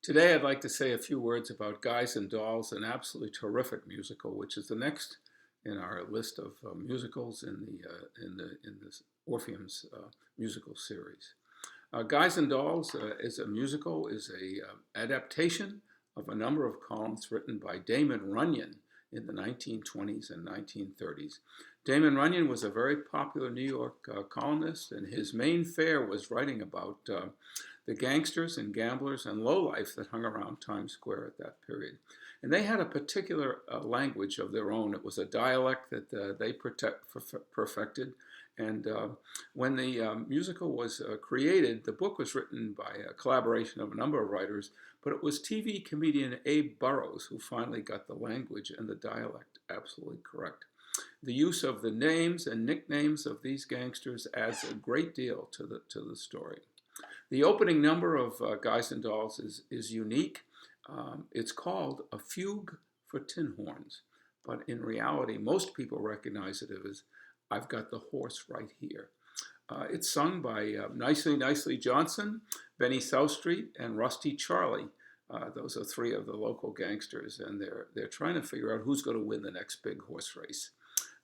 Today, I'd like to say a few words about Guys and Dolls, an absolutely terrific musical, which is the next in our list of musicals in this Orpheum's musical series. Guys and Dolls is a musical, is a adaptation of a number of columns written by Damon Runyon in the 1920s and 1930s. Damon Runyon was a very popular New York columnist, and his main fare was writing about the gangsters and gamblers and lowlife that hung around Times Square at that period. And they had a particular language of their own. It was a dialect that they perfected. And when the musical was created, the book was written by a collaboration of a number of writers, but it was TV comedian Abe Burrows who finally got the language and the dialect absolutely correct. The use of the names and nicknames of these gangsters adds a great deal to the story. The opening number of Guys and Dolls is unique. It's called A Fugue for Tin Horns, but in reality, most people recognize it as I've Got the Horse Right Here. It's sung by Nicely Johnson, Benny Southstreet, and Rusty Charlie. Those are three of the local gangsters, and they're trying to figure out who's going to win the next big horse race.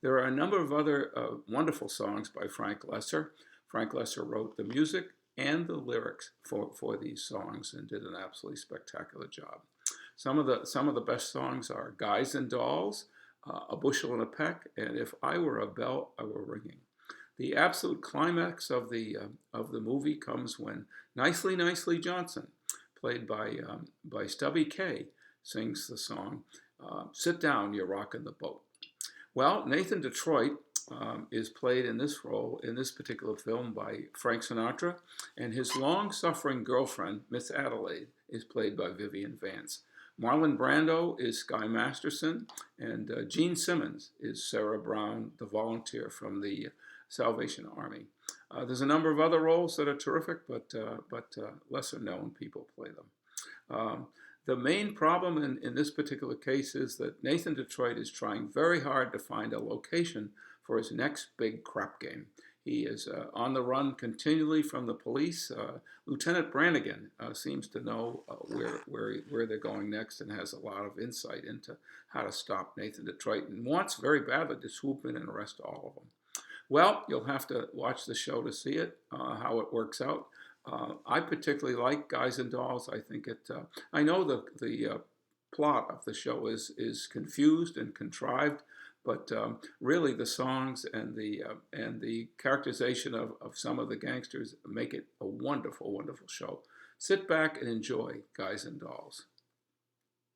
There are a number of other wonderful songs by Frank Loesser. Frank Loesser wrote the music and the lyrics for these songs and did an absolutely spectacular job. Some of the best songs are Guys and Dolls, A Bushel and a Peck, and If I Were a Bell, I Were Ringing. The absolute climax of the movie comes when Nicely Johnson, played by Stubby Kaye, sings the song, Sit Down, You're Rockin' the Boat. Well, Nathan Detroit is played in this role, in this particular film, by Frank Sinatra, and his long-suffering girlfriend, Miss Adelaide, is played by Vivian Vance. Marlon Brando is Sky Masterson, and Gene Simmons is Sarah Brown, the volunteer from the Salvation Army. There's a number of other roles that are terrific, but lesser-known people play them. The main problem in this particular case is that Nathan Detroit is trying very hard to find a location for his next big crap game. He is on the run continually from the police. Lieutenant Brannigan seems to know where they're going next and has a lot of insight into how to stop Nathan Detroit and wants very badly to swoop in and arrest all of them. Well, you'll have to watch the show to see it, how it works out. I particularly like Guys and Dolls. I think it. I know the plot of the show is confused and contrived, but really the songs and the characterization of some of the gangsters make it a wonderful, wonderful show. Sit back and enjoy Guys and Dolls.